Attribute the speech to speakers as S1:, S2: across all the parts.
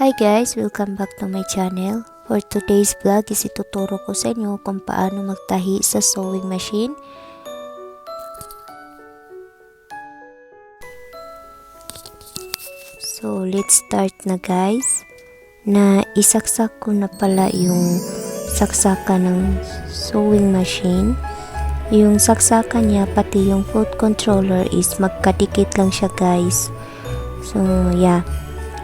S1: Hi guys! Welcome back to my channel. For today's vlog is ituturo ko sa inyo kung paano magtahi sa sewing machine. So let's start na guys. Na isaksak ko na pala yung saksakan ng sewing machine. Yung saksakan niya pati yung foot controller is magkadikit lang siya guys. So yeah.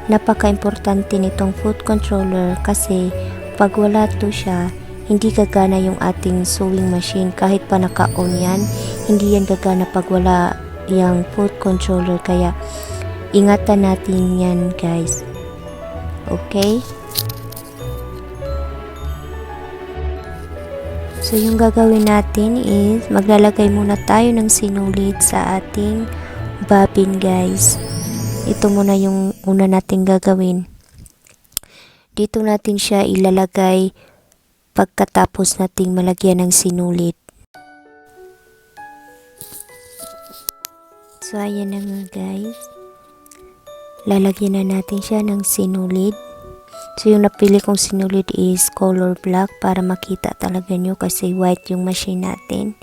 S1: Napaka-importante nitong foot controller kasi pag wala to siya, hindi gagana yung ating sewing machine. Kahit pa naka-on yan, hindi yan gagana pag wala yung foot controller. Kaya ingatan natin yan guys. Okay? So yung gagawin natin is maglalagay muna tayo ng sinulid sa ating bobbin guys. Ito muna yung una nating gagawin. Dito natin siya ilalagay pagkatapos nating malagyan ng sinulid. So ayan na nga guys. Lalagyan na natin siya ng sinulid. So yung napili kong sinulid is color black para makita talaga nyo kasi white yung machine natin.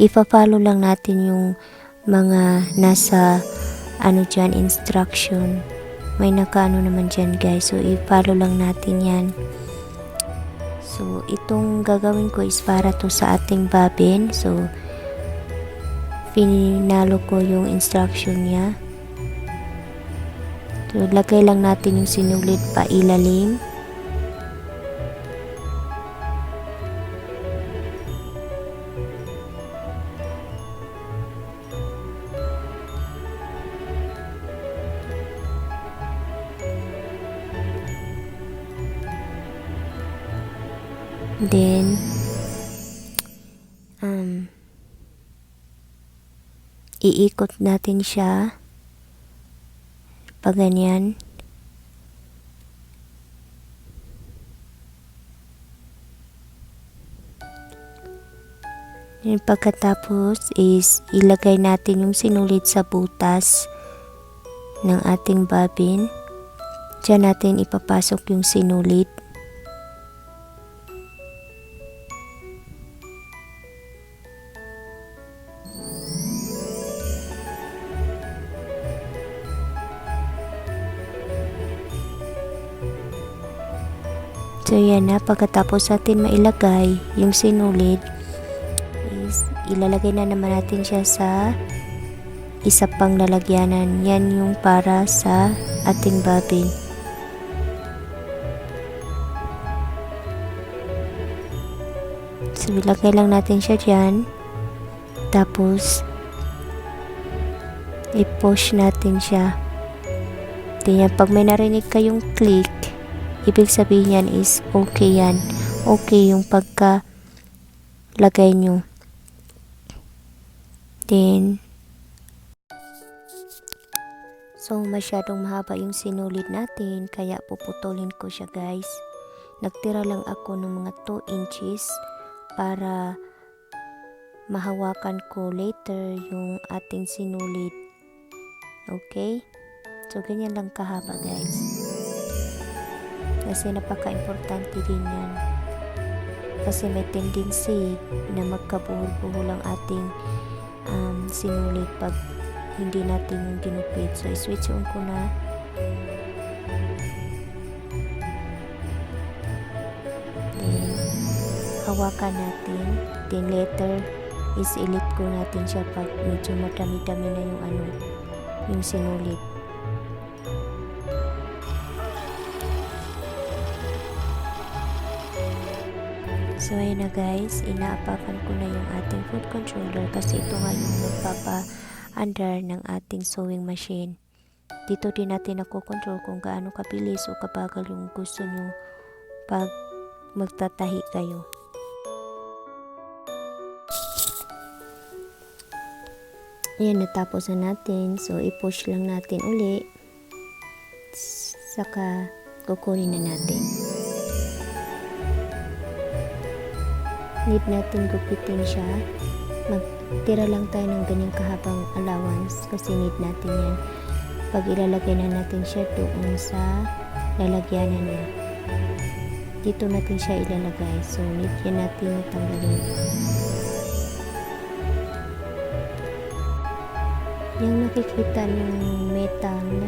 S1: Ipa-follow lang natin yung mga nasa dyan, instruction. May nakaano naman dyan guys. So, i-follow lang natin yan. So, itong gagawin ko is para to sa ating bobbin. So, pinalo ko yung instruction niya. So, lagay lang natin yung sinulid pa ilalim. Then, iikot natin siya pag ganyan. And pagkatapos is ilagay natin yung sinulid sa butas ng ating bobbin. Diyan natin ipapasok yung sinulid. So yan na, pagkatapos natin mailagay yung sinulid is ilalagay na naman natin siya sa isa pang lalagyanan. Yan yung para sa ating bobbin. So ilagay lang natin siya dyan. Tapos i-push natin siya. Tingnan, pag may narinig kayong click, ibig sabihin yan is okay yan. Okay yung pagka lagay nyo. Then, so masyadong mahaba yung sinulid natin kaya puputulin ko siya guys. Nagtira lang ako ng mga 2 inches para mahawakan ko later yung ating sinulid. Okay? So ganyan lang kahaba guys. Kasi napaka-importante din yan. Kasi may tendency na magkabuhol-buhol ang ating sinulid pag hindi natin ginupit. So, i-switch on ko na. Then, hawakan natin. Then, later, is-elite ko natin siya pag medyo madami-dami na yung sinulid. So ayun na guys, inaapakan ko na yung ating foot controller kasi ito nga yung magpapa-under ng ating sewing machine. Dito din natin nakokontrol kung gaano kabilis o kabagal yung gusto nyo pag magtatahi kayo. Ayan, natapos na natin. So i-push lang natin uli. Saka kukunin na natin. Need natin gupitin siya. Magtira lang tayo ng ganyang kahabang allowance kasi need natin yan. Pag ilalagay na natin siya doon sa lalagyanan niya. Dito natin siya ilalagay. So, need yan natin natanggalin. Yung nakikita ng metal na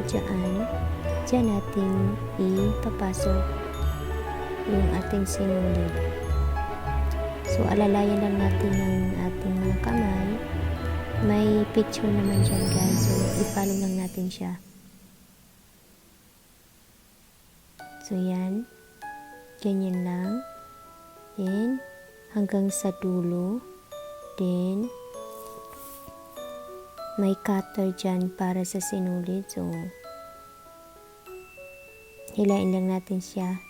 S1: dyan natin ipapasok yung ating sinulid. So, alalayan lang natin ng ating mga kamay. May picture naman dyan guys. So, i-follow lang natin siya. So, yan. Ganyan lang. Then, hanggang sa dulo. Then, may cutter dyan para sa sinulid. So, hilain lang natin siya.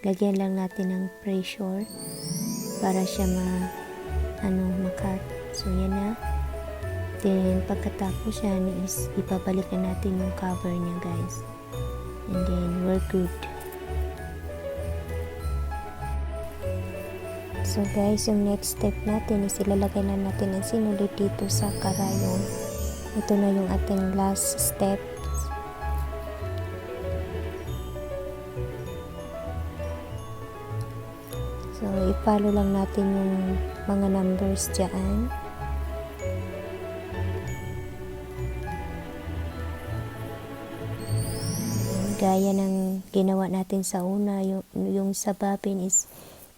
S1: Lagyan lang natin ng pressure para siya makat. So, yan na. Then, pagkatapos yan is ipabalik na natin yung cover niya guys. And then, we're good. So guys, yung next step natin is ilalagay na natin ang sinulid dito sa karayom. Ito na yung ating last step. So, i-follow lang natin yung mga numbers dyan. Gaya ng ginawa natin sa una, yung sa bobbin is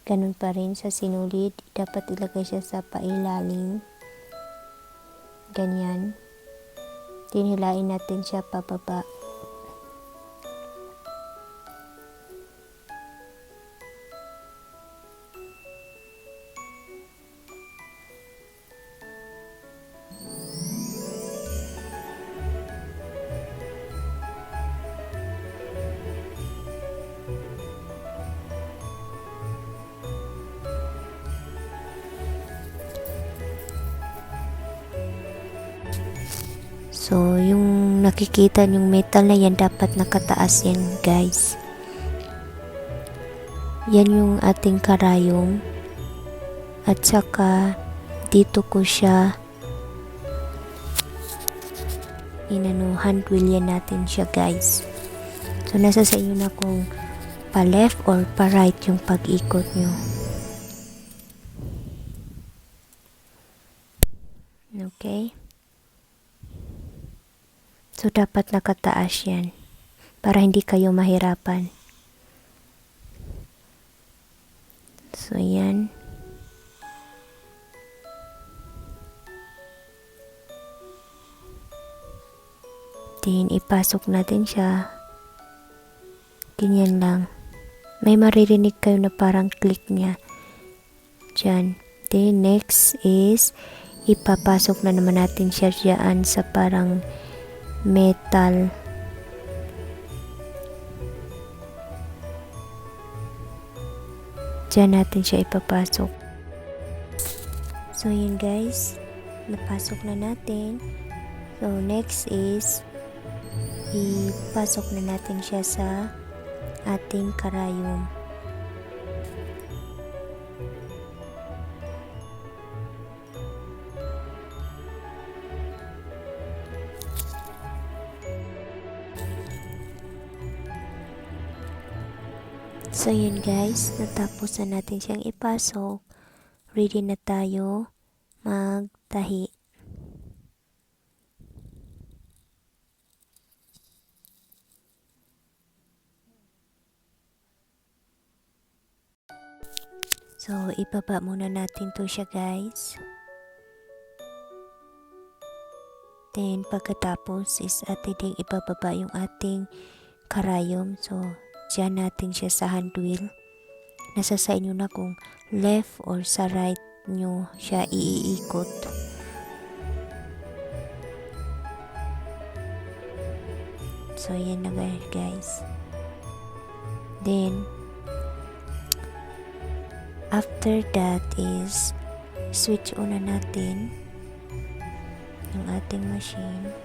S1: ganun pa rin sa sinulid. Dapat ilagay siya sa pailalim. Ganyan. Tinihilain natin siya pababa. So, yung nakikita yung metal na yan, dapat nakataas yan guys. Yan yung ating karayom. At saka, dito ko siya hand wheel yan natin siya guys. So, nasa sa inyo na kung pa left or pa right yung pag-ikot nyo. Okay? So, dapat nakataas yan para hindi kayo mahirapan. So, yan. Then, ipasok natin siya. Ganyan lang. May maririnig kayo na parang click niya. Diyan. Then, next is ipapasok na naman natin siya dyan sa parang metal. Diyan natin siya ipapasok. So, yun guys. Napasok na natin. So, next is ipasok na natin siya sa ating karayom. So, yun guys, natapos na natin siyang ipasok. Ready na tayo magtahi. So, ibaba muna natin to siya guys. Then, pagkatapos is atin ding ibababa yung ating karayom. So, diyan natin siya sa hand wheel. Nasa sa inyo na kung left or sa right nyo siya iikot. So, yan na guys. Then, after that is switch on na natin yung ating machine.